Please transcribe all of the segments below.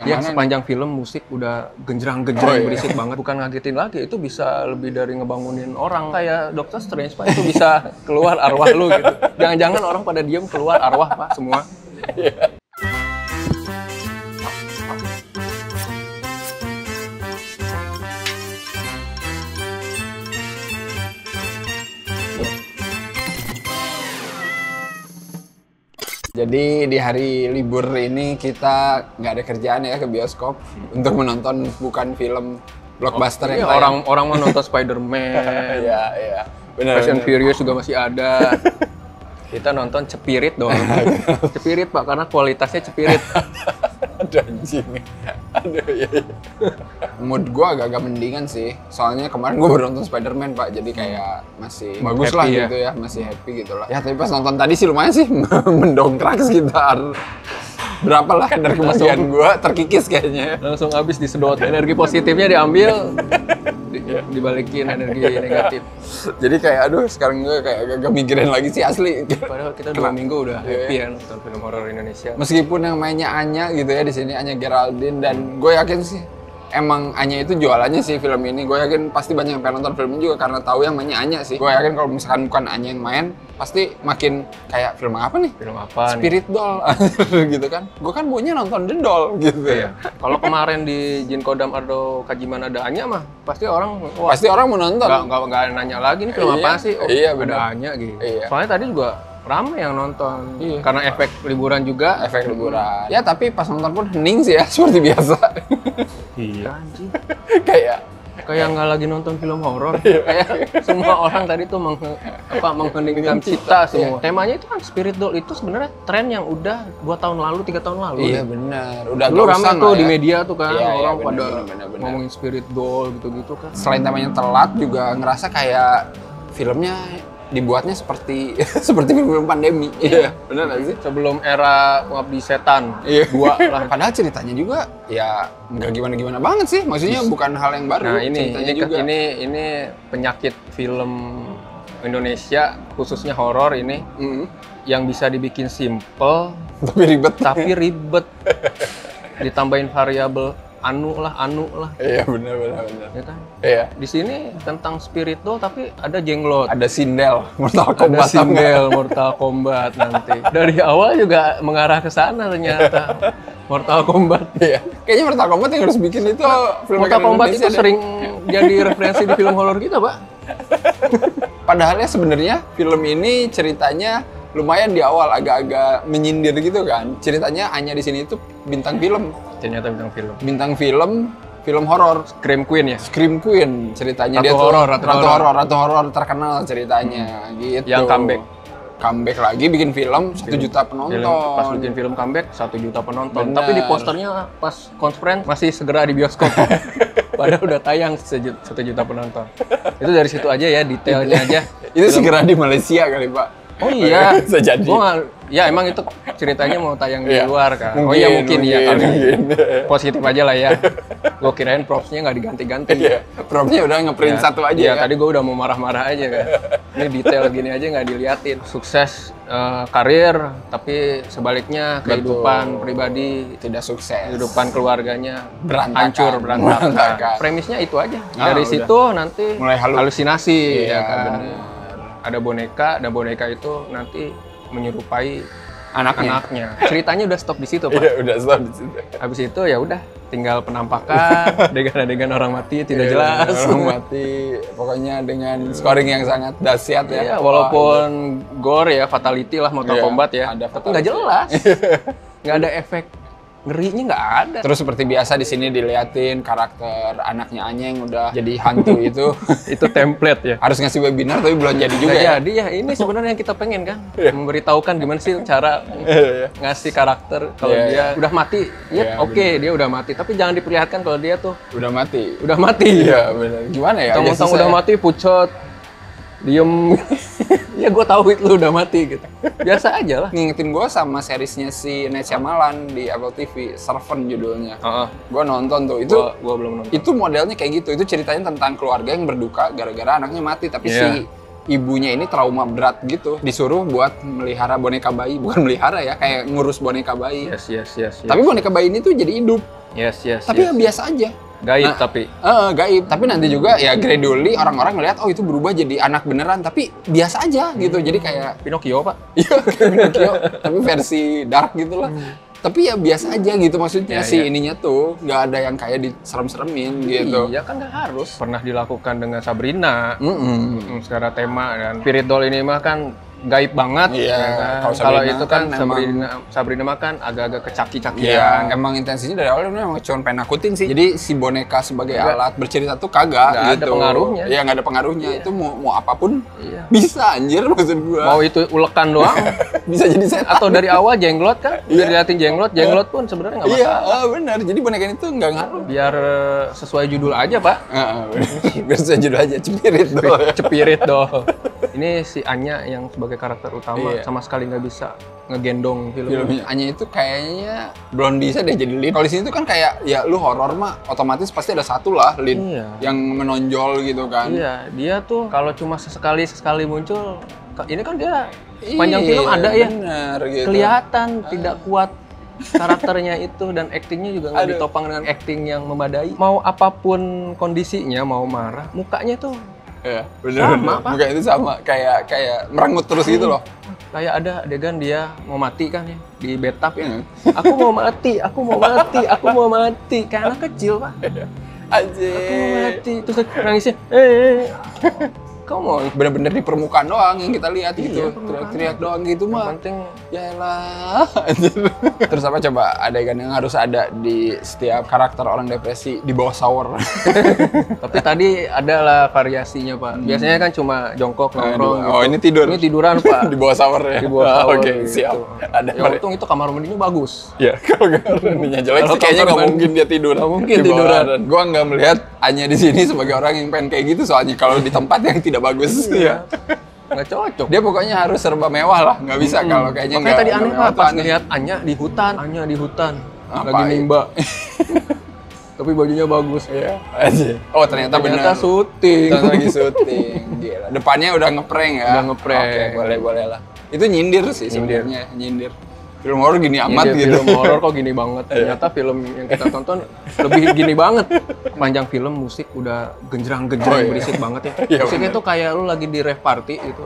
Ya, sepanjang film musik udah genjreng-genjreng berisik banget. Bukan ngagetin lagi, itu bisa lebih dari ngebangunin orang. Kayak Doctor Strange, Pak, itu bisa keluar arwah lu gitu. Jangan-jangan orang pada diem keluar arwah, Pak, semua. Jadi di hari libur ini kita nggak ada kerjaan ya ke bioskop untuk menonton bukan film blockbuster yang tayang. Orang mau nonton Spider-Man, Iya, benar. Fast and Furious juga masih ada. Kita nonton Cepirit dong. Cepirit, Pak, karena kualitasnya Cepirit. Aduh anjing. Aduh iya. Mood gue agak-agak mendingan sih. Soalnya kemarin gue baru nonton Spider-Man, Pak. Jadi kayak masih bagus happy lah ya? gitu ya. Masih happy gitu lah. Ya tapi pas nonton tadi sih lumayan sih mendongkrak sekitar berapa lah kadar kebahagiaan gue terkikis kayaknya. Langsung habis disedot. Energi positifnya diambil, dibalikin energi negatif. Jadi kayak aduh sekarang gue kayak agak mikirin lagi sih asli. Padahal kita 2 minggu udah happy ya nonton film horor Indonesia. Meskipun yang mainnya Anya gitu ya di sini Anya Geraldine, dan gue yakin sih emang Anya itu jualannya sih film ini. Gue yakin pasti banyak yang pengen nonton film ini juga karena tahu yang mainnya Anya sih. Gue yakin kalau misalkan bukan Anya yang main, pasti makin kayak film apa nih? Film apa nih? Spirit Doll gitu kan. Gue kan maunya nonton The Doll gitu. Iya. Kalau kemarin di Jin Kodam Ardo Kajiman ada Anya mah, pasti orang Pasti orang mau nonton. nggak nanya lagi nih film Iya, apa sih? Oh, iya, ada benar. Anya gitu. Iya. Soalnya tadi juga ramai yang nonton. Iya. Karena efek liburan juga. Efek liburan. Ya tapi pas nonton pun hening sih ya seperti biasa. Iya anjing. Kayak Kayak nggak lagi nonton film horor. Kayak semua orang tadi tuh mengheningkan cipta semua. Temanya itu kan Spirit Doll, itu sebenarnya tren yang udah 2 tahun lalu, 3 tahun lalu. iya benar. Udah Dulu gak rame usah tuh lah di ya. media tuh kan, Iya, orang bener, pada bener. ngomongin Spirit Doll gitu-gitu kan. Selain temanya telat juga ngerasa kayak filmnya dibuatnya seperti seperti film pandemi. Iya, benar nggak sih? Sebelum era Pengabdi Setan, Iya. 2 lah. Padahal ceritanya juga ya nggak gimana-gimana banget sih. Maksudnya bukan hal yang baru. Nah ceritanya juga. ini penyakit film Indonesia, khususnya horor ini, yang bisa dibikin simple Tapi ribet. tapi ribet. Ditambahin variabel anu lah. Iya benar. Ya kan? Iya. Di sini tentang Spirit Doll tapi ada jenglot. Ada Sindel, Mortal Ada Kombat. simbel Mortal Kombat nanti. Dari awal juga mengarah ke sana ternyata. Mortal Kombat. Iya. Kayaknya Mortal Kombat yang harus bikin itu film Mortal Kombat itu Indonesia deh. sering jadi referensi di film horor kita, Pak. Padahalnya sebenarnya film ini ceritanya lumayan di awal agak-agak menyindir gitu kan. Ceritanya hanya di sini itu bintang film. Ternyata bintang film. Bintang film horor. Scream Queen ya? Scream Queen ceritanya. Ratu Dia tuh horor, ratu horor terkenal ceritanya gitu. Yang comeback lagi bikin film 1 juta penonton. Pas bikin film comeback 1 juta penonton. Bener. Tapi di posternya pas conference masih segera di bioskop. Padahal udah tayang 1 juta penonton. Itu dari situ aja ya, detailnya aja. Itu segera di Malaysia kali, Pak. Oh iya, Bisa jadi. Ya emang itu ceritanya mau tayang di Iya. luar kan. Mungkin, Oh iya mungkin ya kali. mungkin. Positif aja lah ya. Gue kirain propsnya nggak diganti-ganti. Iya, propnya udah ngeprint satu aja ya. kan. Tadi gue udah mau marah-marah aja kan. Ini detail gini aja nggak diliatin. Sukses karir, tapi sebaliknya kehidupan pribadi, Tidak sukses. kehidupan keluarganya Berantakan. hancur, berantakan. Berantakan. Premisnya itu aja. Ah, Dari udah. situ nanti Mulai halusinasi Iya, ya kan. bener. Ada boneka, dan boneka itu nanti menyerupai Anaknya. Ceritanya udah stop di situ, Pak. Iya, udah stop di situ. Habis itu ya udah tinggal penampakan, adegan-adegan orang mati tidak jelas. Orang mati, pokoknya dengan scoring yang sangat dahsyat ya. Iya, walaupun gore ya, fatality lah Mortal Iya, Kombat ya. ada Tapi nggak jelas. Nggak ada efek ngerinya, nggak ada. Terus seperti biasa di sini diliatin karakter anaknya Anya yang udah jadi hantu itu Itu template ya. harus ngasih webinar tapi belum jadi juga Nggak ya. jadi ya, ini sebenarnya yang kita pengen kan. Memberitahukan gimana sih cara ngasih karakter kalau Iya, dia udah mati. Ya Iya, oke, dia udah mati. Tapi jangan diperlihatkan kalau dia tuh Udah mati. udah mati. Iya, benar. Gimana ya? Agak Mentang-mentang susah udah ya. mati, pucet, diem. Ya gue tahu itu lu udah mati gitu. Biasa aja lah. Ngingetin gue sama seriesnya si Night Shyamalan di Apple TV, Servant judulnya. Heeh. Gue nonton tuh, itu Gua belum nonton. itu modelnya kayak gitu. Itu ceritanya tentang keluarga yang berduka gara-gara anaknya mati, tapi Iya. si ibunya ini trauma berat gitu, disuruh buat melihara boneka bayi, bukan melihara ya, kayak ngurus boneka bayi. Yes. Tapi boneka bayi ini tuh jadi hidup. Yes, yes. Tapi yes. ya biasa aja. Gaib Nah, tapi. Gaib. Tapi nanti juga ya gradually orang-orang ngeliat, oh itu berubah jadi anak beneran, tapi biasa aja gitu. Jadi kayak Pinocchio, Pak. iya kayak Pinocchio, tapi versi dark gitu lah. Tapi ya biasa aja gitu maksudnya Ya, si ya. ininya tuh nggak ada yang kayak diserem-seremin gitu. Iya kan nggak harus. Pernah dilakukan dengan Sabrina. Mm-mm. Secara tema dan Spirit Doll ini mah kan gaib banget. Iya, ya kan? kalau Kalau Sabrina itu kan kan Sabrina mah kan agak-agak kecaki-cakian. Iya, emang intensinya dari awal memang cuma pengen nakutin sih. Jadi si boneka sebagai Nggak. alat bercerita tuh kagak Nggak ada gitu. pengaruhnya. Iya, nggak ada pengaruhnya. Itu mau apapun Iya. bisa anjir maksud gua. Mau itu ulekan doang Bisa jadi setan. atau dari awal jenglot kan? Biar diliatin jenglot pun sebenarnya nggak Iya, masalah. benar. Jadi boneka itu nggak ngaruh. Biar sesuai judul aja, Pak. Biar saya judul aja Spirit Doll. Cepirit doll. Ini si Anya yang sebagai karakter utama Iya. sama sekali nggak bisa ngegendong film. Filmnya Anya itu kayaknya belum bisa deh jadi lead. Kalau di sini tuh kan kayak ya lu horor mah otomatis pasti ada satu lah lead Iya. yang menonjol gitu kan. Iya, dia tuh kalau cuma sesekali muncul, ini kan dia sepanjang film ada ya. Bener gitu. Kelihatan tidak kuat karakternya itu dan aktingnya juga nggak Aduh. ditopang dengan akting yang memadai. Mau apapun kondisinya, mau marah, mukanya tuh Iya, bener. Sama, Pak. Bukan itu sama kayak merengut terus gitu loh. kayak ada adegan dia mau mati kan ya di bathtub ya. Iya. Aku mau mati, aku mau mati, aku mau mati. Kayak anak kecil, Pak. Anjir. Aku mau mati. Terus nangisnya, kamu mau Bener-bener di permukaan doang yang kita lihat gitu. permukaan Teriak-teriak doang gitu yang mah. penting Yaelah. Anjir. Terus apa coba adegan yang harus ada di setiap karakter orang depresi di bawah shower? tapi tadi adalah variasinya, Pak. Biasanya kan cuma jongkok nongkrong. Oh, ini tidur. Ini tiduran, Pak. Di bawah shower ya? Di bawah Ah, shower Oke, gitu. siap. Ada Ya untung itu kamar mandinya bagus. Ya, kalau ininya jelek Kalau sih kayaknya kamar nggak mandi- mungkin dia tidur. nggak mungkin di bawah. tiduran. Dan gua nggak melihat Anya di sini sebagai orang yang pengen kayak gitu soalnya kalau di tempat yang tidak bagus. Iya. Nggak cocok. Dia pokoknya harus serba mewah lah, nggak bisa kalau kayaknya Makanya tadi aneh, mewah Pak, tuh pas aneh. ngeliat Anya di hutan. Lagi Ngapain? nimba. Tapi bajunya bagus. Iya, aja. Oh ternyata Ternyata benar. syuting. Ternyata lagi syuting. Gila. Depannya udah ngeprank ya. Udah ngeprank. Oke, boleh lah. Itu nyindir sih sebenarnya, nyindir. Film horor gini amat Iya, gitu. film horor kok gini banget. Ternyata film yang kita tonton lebih gini banget. Panjang film musik udah genjreng-genjreng Oh, iya. berisik banget ya. Iya, Musiknya bener. tuh kayak lu lagi di rave party gitu.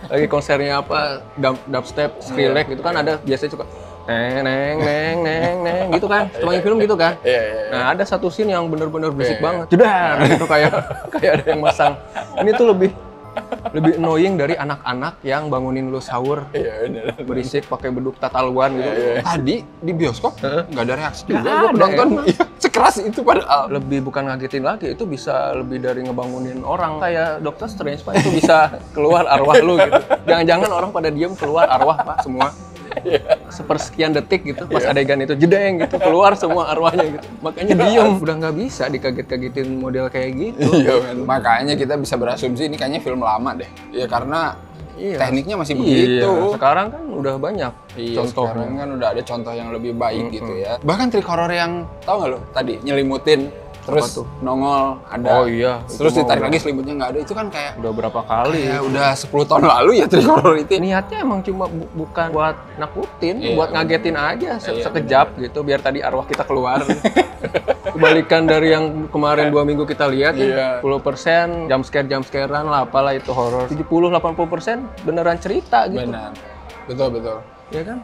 Lagi konsernya apa dubstep, Skrillex gitu kan ada biasanya suka neng gitu kan. Sepanjang film gitu kan. Iya. Nah, ada satu scene yang bener-bener berisik Iya. banget. Jedar gitu kayak ada yang masang. Ini tuh lebih annoying dari anak-anak yang bangunin lu sahur Iya, benar. berisik pakai beduk tataluan gitu. Tadi di bioskop nggak ada reaksi juga. Nggak Gua ada, penonton emang. iya, sekeras itu padahal. Lebih bukan ngagetin lagi, itu bisa lebih dari ngebangunin orang. Kayak Doctor Strange, Pak, itu bisa keluar arwah lu gitu. Jangan-jangan orang pada diem keluar arwah, Pak, semua. Sepersekian detik gitu, pas adegan itu jedeng gitu, keluar semua arwahnya gitu. Makanya diem, udah nggak bisa dikaget-kagetin model kayak gitu. Iya, men. Makanya kita bisa berasumsi ini kayaknya film lama deh. Ya karena tekniknya masih begitu. Iya, sekarang kan udah banyak Iya, contohnya. sekarang kan udah ada contoh yang lebih baik gitu ya. Bahkan trik horor yang tau nggak lo tadi nyelimutin terus tuh? nongol ada. Oh iya, Terus itu ditarik mau- lagi selimutnya nggak ada. Itu kan kayak Udah berapa kali. ya udah 10 tahun lalu ya trik horor itu. Niatnya emang cuma bukan buat nakutin, Iya, buat ngagetin aja Iya, sekejap gitu, biar tadi arwah kita keluar. Kebalikan dari yang kemarin 2 minggu kita lihat, Iya. 10% jump-scarean lah, apalah itu horor. 70-80% beneran cerita gitu. Benar. Betul. Ya kan?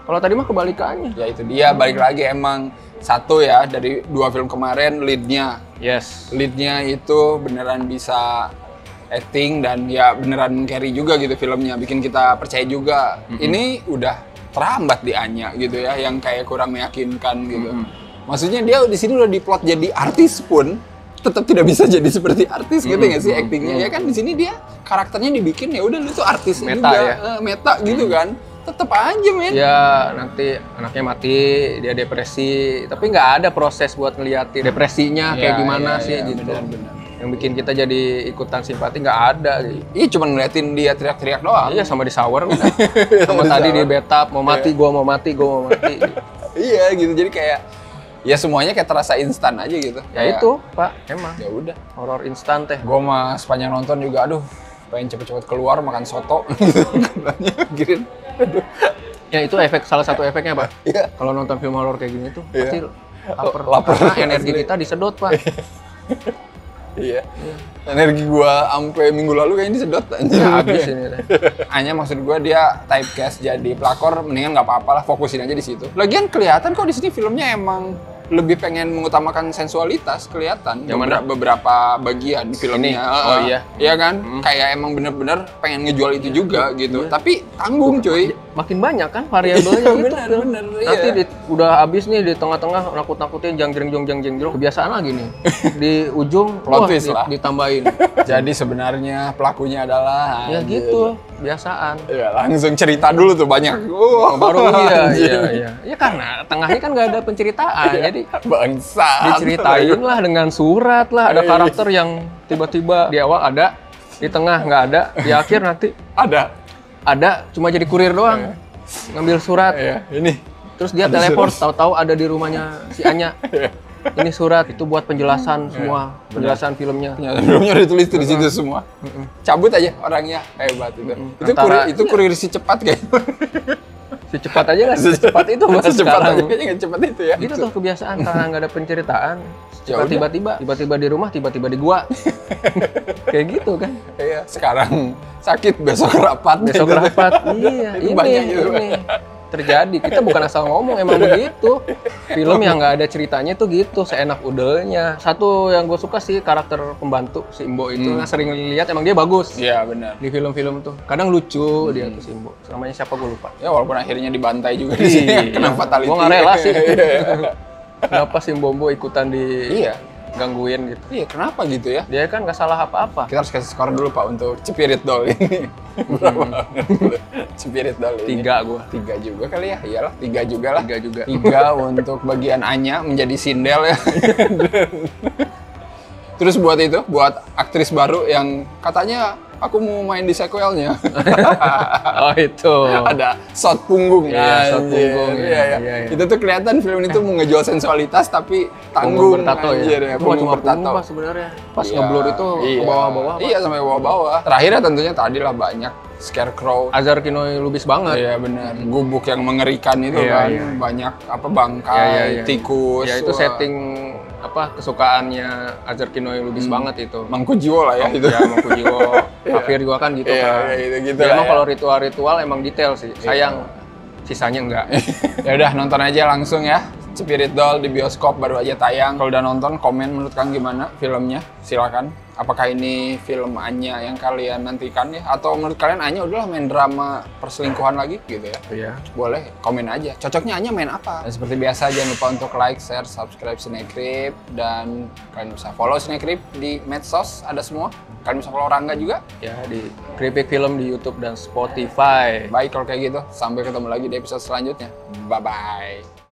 Kalau tadi mah kebalikannya. Ya itu dia balik lagi emang satu ya dari 2 film kemarin leadnya Yes. itu beneran bisa acting dan ya beneran carry juga gitu filmnya bikin kita percaya juga. Ini udah terhambat di Anya gitu ya yang kayak kurang meyakinkan gitu. Maksudnya dia di sini udah diplot jadi artis pun tetap tidak bisa jadi seperti artis gitu nggak sih actingnya ya kan di sini dia karakternya dibikin ya udah lu tuh artis Meta juga ya? meta gitu kan tetap aja men. Ya nanti anaknya mati, dia depresi, tapi nggak ada proses buat ngeliatin depresinya kayak gimana sih gitu. Benar. Yang bikin kita jadi ikutan simpati nggak ada gitu. Iya cuma ngeliatin dia teriak-teriak doang. Iya sama di shower udah. Sama Di tadi shower. di bathtub mau mati, gua mau mati. Iya gitu jadi kayak ya semuanya kayak terasa instan aja gitu. Ya Kayak, itu, Pak, emang ya udah. horor instan teh. Gue mah sepanjang nonton juga aduh pengen cepet-cepet keluar makan soto. Katanya mikirin. Aduh. Ya itu salah satu efeknya, Pak. Iya. Kalau nonton film horor kayak gini tuh Iya. pasti lapar. Lapar. Karena energi kita disedot, Pak. Iya. Energi gua sampai minggu lalu kayaknya disedot anjir. Ya habis ini teh. Hanya maksud gua dia typecast jadi pelakor, mendingan nggak apa-apa lah, fokusin aja di situ. Lagian kelihatan kok di sini filmnya emang lebih pengen mengutamakan sensualitas, kelihatan Yang mana? beberapa bagian filmnya. Ini? Oh, iya. Iya kan? Kayak emang bener-bener pengen ngejual itu juga gitu. Tapi tanggung cuy. Makin banyak kan variabelnya gitu. Bener, film. bener, Nanti iya. udah habis nih di tengah-tengah nakut-nakutin jang-jeng-jong. Kebiasaan lagi nih. Di ujung Plot twist lah. ditambahin. Jadi sebenarnya pelakunya adalah Ya anjir. gitu, kebiasaan. Ya, langsung cerita dulu tuh banyak. Oh, baru anjir. iya. Ya karena tengahnya kan nggak ada penceritaan. Jadi Bangsa. diceritain lah dengan surat lah. Ada Iya. karakter yang tiba-tiba di awal ada, di tengah nggak ada, di akhir nanti ada cuma jadi kurir doang. Ngambil surat. Ya, ini. Terus dia Ada teleport, surat. tahu-tahu ada di rumahnya si Anya. Ini surat itu buat penjelasan semua, penjelasan filmnya. Sebelumnya udah ditulis tuh di situ semua. Cabut aja orangnya, hebat itu. Itu kurir si cepat kayaknya. Secepat aja nggak secepat itu Mas, Secepat sekarang. aja kayaknya nggak cepat itu ya. Gitu tuh kebiasaan karena nggak ada penceritaan. Ya udah. Tiba-tiba di rumah, tiba-tiba di gua. Kayak gitu kan. Iya, sekarang sakit besok rapat. Besok gitu. rapat. Iya, Itu banyak gitu. ini terjadi. Kita bukan asal ngomong, emang begitu. Film yang nggak ada ceritanya tuh gitu, seenak udelnya. Satu yang gue suka sih karakter pembantu si Imbo itu. Nah, sering lihat emang dia bagus Iya, benar. di film-film tuh. Kadang lucu dia tuh si Imbo. Namanya siapa gue lupa. Ya walaupun akhirnya dibantai juga di sini. Kenapa fatality? Gue nggak rela sih. Iya. Kenapa si Mbombo ikutan Iya. gangguin gitu? Iya, kenapa gitu ya? Dia kan nggak salah apa-apa. Kita harus kasih skor dulu Pak untuk Cipirit Doll ini. Berapa? Cipirit Doll ini. 3 gue. 3 juga kali ya? Iyalah, 3 juga lah. 3 juga. 3 untuk bagian Anya menjadi Sindel ya. Terus buat itu, buat aktris baru yang katanya aku mau main di sequelnya. Oh itu. Ada shot punggung. Iya, shot anjir. punggung, Iya, iya. iya. Itu tuh kelihatan film itu mau ngejual sensualitas tapi Punggung tanggung. bertato anjir, ya. Punggung Cuma bertato. punggung Pak sebenarnya. Pas Iya, ngeblur itu iya. ke bawah-bawah. Pak. Iya, sampai bawah-bawah. Terakhirnya tentunya tadi lah banyak scarecrow. Azar Kinoi Lubis banget. Iya benar. Gubuk yang mengerikan itu Iya, kan. iya. Banyak apa bangkai, Iya, iya. tikus. Ya itu wah. setting apa kesukaannya Azar Kinoi Lubis banget itu. Mangkujiwo lah ya itu. Ya Mangkujiwo. Kafir juga kan gitu Iya, kan. iya, gitu Ya, lah emang ya. kalau ritual-ritual emang detail sih. Sayang sisanya enggak. Ya udah nonton aja langsung ya. Spirit Doll di bioskop baru aja tayang. Kalau udah nonton, komen menurut Kang gimana filmnya? Silakan. Apakah ini film Anya yang kalian nantikan ya? Atau menurut kalian Anya udahlah main drama perselingkuhan lagi gitu ya? Iya. Boleh, komen aja. Cocoknya Anya main apa? Dan seperti biasa, jangan lupa untuk like, share, subscribe Cinecrip. Dan kalian bisa follow Cinecrip di medsos, ada semua. Kalian bisa follow Rangga juga. Ya di Kripik Film di YouTube dan Spotify. Baik kalau kayak gitu, sampai ketemu lagi di episode selanjutnya. Bye-bye.